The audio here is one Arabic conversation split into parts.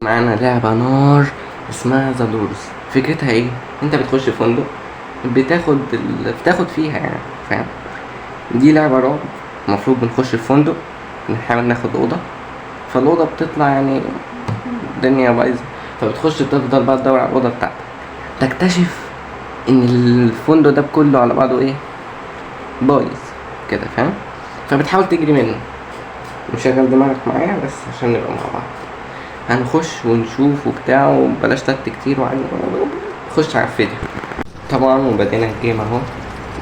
معانا لعبة نار اسمها ذا دورز. فكرتها ايه؟ انت بتخش فندق، بتاخد فيها يعني، فاهم؟ دي لعبة رعب. المفروض بنخش الفندق، بنحاول ناخد أوضة، فالأوضة بتطلع يعني الدنيا بايظة، فبتخش تفضل بقى تدور على الأوضة بتاعتك، تكتشف إن الفندق ده كله على بعضه ايه؟ بايظ كده، فاهم؟ فبتحاول تجري منه. مشغل دماغك معايا بس عشان نبقى مع بعض. هنخش ونشوف وبتاع، وبلاش تك كتير خش على الفيديو طبعا. وبدينا الجيم اهو.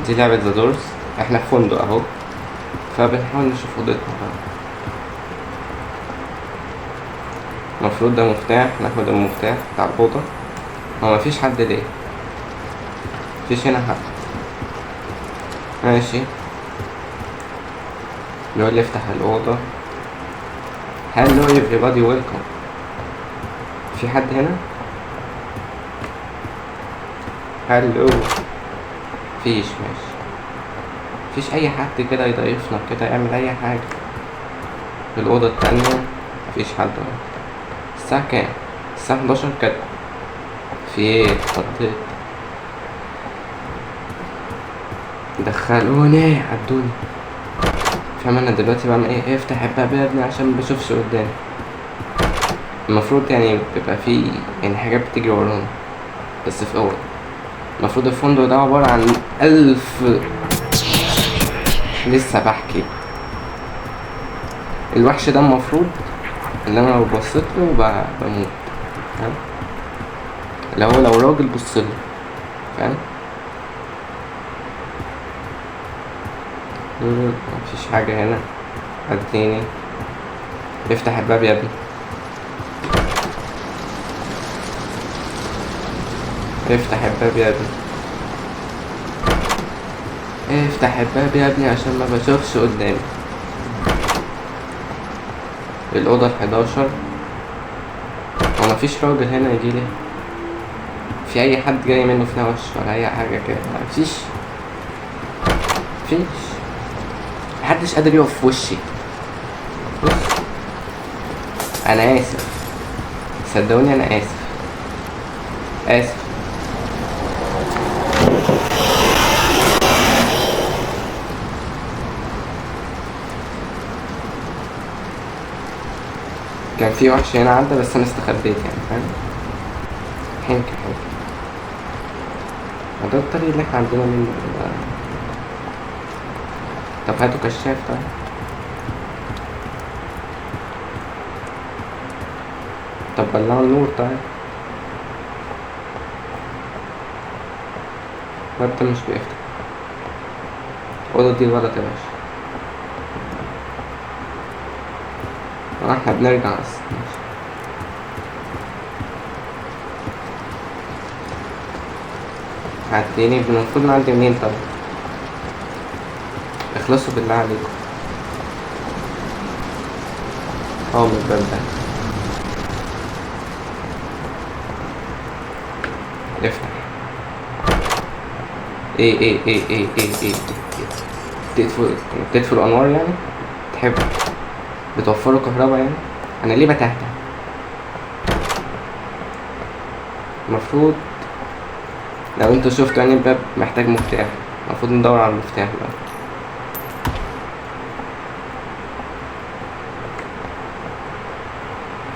دي لعبة ذا دورز، احنا في فندق اهو، فبنحاول نشوف اوضتنا بقى. المفروض ده مفتاح، ناخد المفتاح بتاع الأوضة. هو مفيش حد ليه؟ مفيش هنا حد. ماشي، بيقول لي افتح الأوضة. هلو everybody welcome. في حد هنا؟ هلو. مفيش، ماشي. مفيش أي حد كده يضيفنا كده، يعمل أي حاجة. في الأوضة التانية مفيش حد اهو. الساعة كام؟ الساعة 11 كده. في ايه؟ اتخضيت. دخلوني عدوني. فاهم انا دلوقتي بعمل ايه؟ افتح الباب يا ابني عشان مبشوفش قدامي. المفروض يعني بيبقى فيه يعني حاجات بتجري ورانا، بس في أول المفروض الفندق ده عبارة عن 1000. لسه بحكي. الوحش ده المفروض اللي انا لو بصيت له بموت، فاهم؟ اللي هو لو راجل بصله، فاهم؟ مفيش حاجة هنا. عديني. افتح الباب يا ابني. افتح الباب يا ابني. افتح الباب يا ابني عشان ما بشوفش قدامي. الأوضة 11. هو مفيش راجل هنا يجيلي؟ في أي حد جاي منه فيها وش ولا أي حاجة كده؟ مفيش. محدش قادر يقف في وشي. بص، أنا آسف، صدقوني أنا آسف. آسف. كان في وحش هنا عدى بس أنا استخبيت يعني، فاهم؟ حنكة. ده الطريق اللي احنا عندنا منه. طب هاتوا كشاف طيب. طب ولعوا النور طيب. الباب ده مش بيفتح. الأوضة دي غلط يا باشا. احنا بنرجع اصلا. عديني، المفروض نعدي منين طيب؟ اخلصوا بالله عليكم. من الباب ده. افتح. ايه. تطفوا انوار يعني؟ تحب بتوفروا كهرباء يعني؟ انا ليه بتهته؟ المفروض لو انتوا شفتوا يعني الباب محتاج مفتاح، المفروض ندور على المفتاح بقى.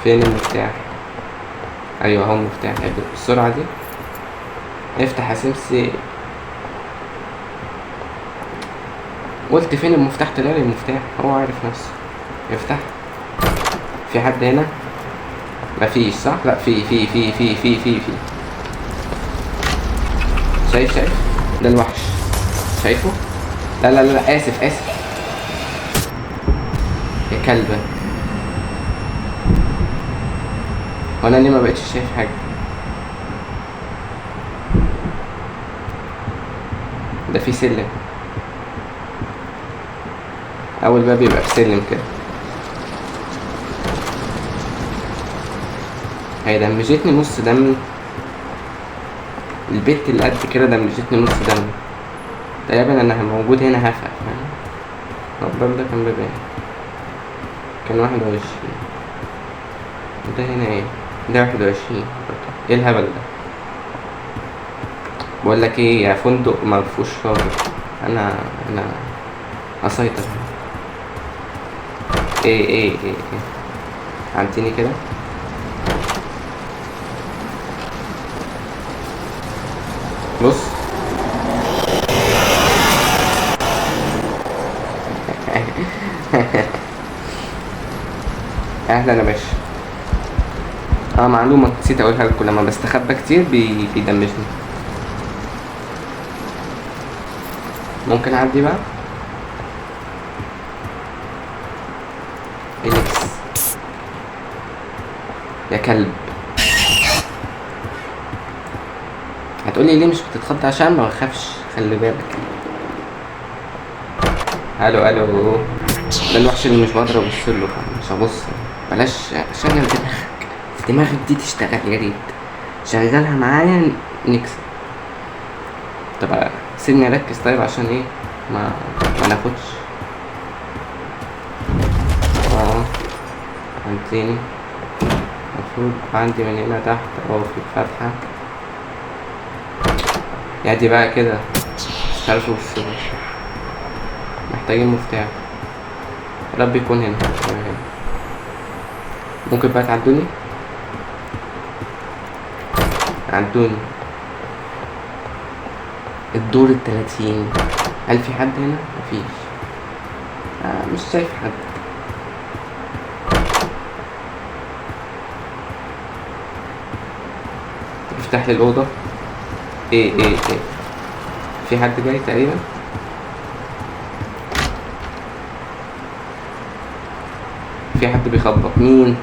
فين المفتاح؟ ايوه اهو المفتاح. بالسرعة دي. افتح يا سمسي. قلت فين المفتاح؟ طلعلي المفتاح، هو عارف نفسه. افتح. في حد هنا؟ مفيش صح؟ لا في. شايف ده الوحش. شايفه؟ لا اسف. يا كلبة. وانا ليه ما بقتش شايف حاجة؟ ده في سلم. اول باب يبقى في سلم كده. هي دمجتني نص دم. البت اللي قد كده دمجتني نص دم. تقريبا انا موجود هنا هفق، فاهم؟ الباب ده كان باب ايه؟ كان 21. ده هنا ايه؟ ده 21. ايه الهبل ده؟ بقول لك ايه يا فندق مفهوش راجل. انا هسيطر. ايه عديني كده. بص. اهلا يا باشا. معلومة نسيت اقولها لكم، لما بستخبى كتير بيدمجني. ممكن اعدي بقى. فينيكس يا كلب. هتقولي ليه مش بتتخض؟ عشان ما بخافش، خلي بالك. الو. ده الوحش اللي مش بقدر ابصله، مش هبص. بلاش شغل دماغك دي تشتغل يا ريت. شغلها معايا نكسب. طب سيبني اركز طيب، عشان ايه ما ناخدش. عندي المفروض عندي من هنا تحت في الفتحة. يا دي بقى كده مش عارف اوصله. محتاجين مفتاح. يا رب يكون هنا. ممكن بقى تعدوني. الدور 30. هل في حد هنا؟ مفيش. مش شايف حد. افتح لي الأوضة. ايه في حد جاي تقريبا. في حد بيخبط. مين؟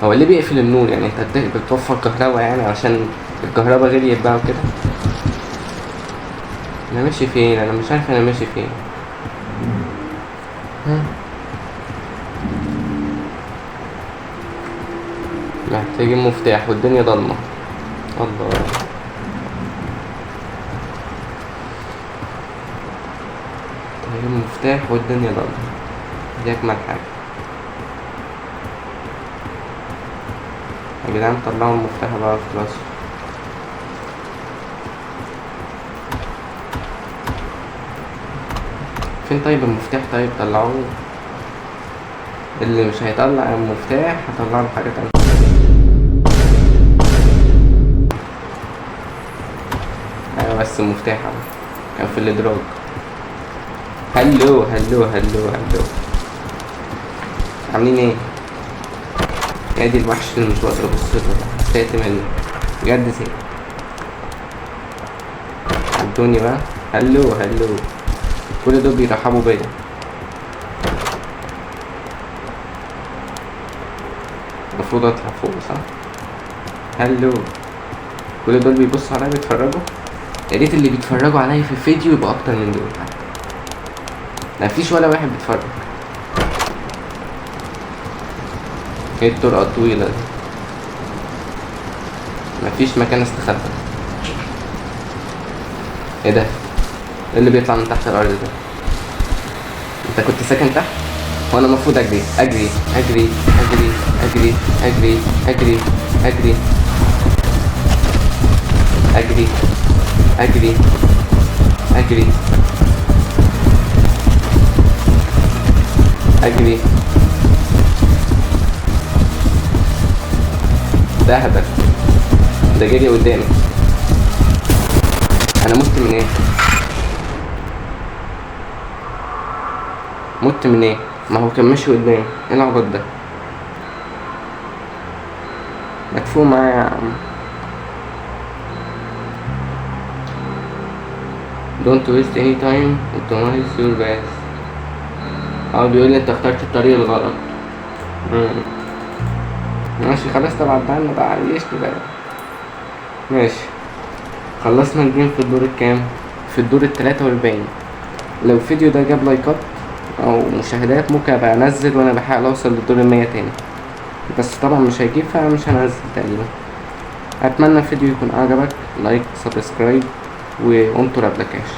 هو اللي بيقفل النور يعني انت بتوفر كهرباء يعني عشان الكهرباء غليت بقى وكده. انا ماشي فين؟ انا مش عارف انا ماشي فين. محتاجين مفتاح والدنيا ضلمة. الله. محتاجين مفتاح والدنيا ضلمة، دي اجمل حاجة يا جدعان. طلعوا المفتاح بقى خلاص. فين طيب المفتاح؟ طيب طلعوه. اللي مش هيطلع المفتاح هطلع له حاجة تانية. ايوه بس المفتاح كان في الادراج. هلو عاملين ايه؟ يا دي الوحش اللي مش بقدر ابصله، ساتم منه بجد. زي عدوني بقى. هلو كل دول بيرحبوا بيا. المفروض اطلع فوق صح؟ هلو. كل دول بيبصوا عليا بيتفرجوا. يا ريت اللي بيتفرجوا عليا في الفيديو يبقى اكتر من دول حتى. مفيش ولا واحد بيتفرج. ايه الطرقة الطويلة دي؟ مفيش مكان استخبى. ايه ده؟ ايه اللي بيطلع من تحت الارض ده؟ انت كنت ساكن تحت؟ وانا المفروض اجري. ده هبل. ده جري قدامي. انا مت من ايه؟ ما هو كان ماشي قدامي. ايه العبط ده؟ مدفوع معايا يا عم. Don't waste any time optimize your path. بيقول لي انت اخترت الطريق الغلط. ماشي خلاص. طب عدلنا بقى، عيشني بقى. ماشي. خلصنا الجيم في الدور الكام؟ في الدور 43. لو الفيديو ده جاب لايكات او مشاهدات ممكن ابقى انزل وانا بحاول اوصل للدور 100 تاني، بس طبعا مش هيجيب فمش هنزل تقريبا. اتمنى الفيديو يكون عجبك. لايك، سبسكرايب، وانطر ابلكاش.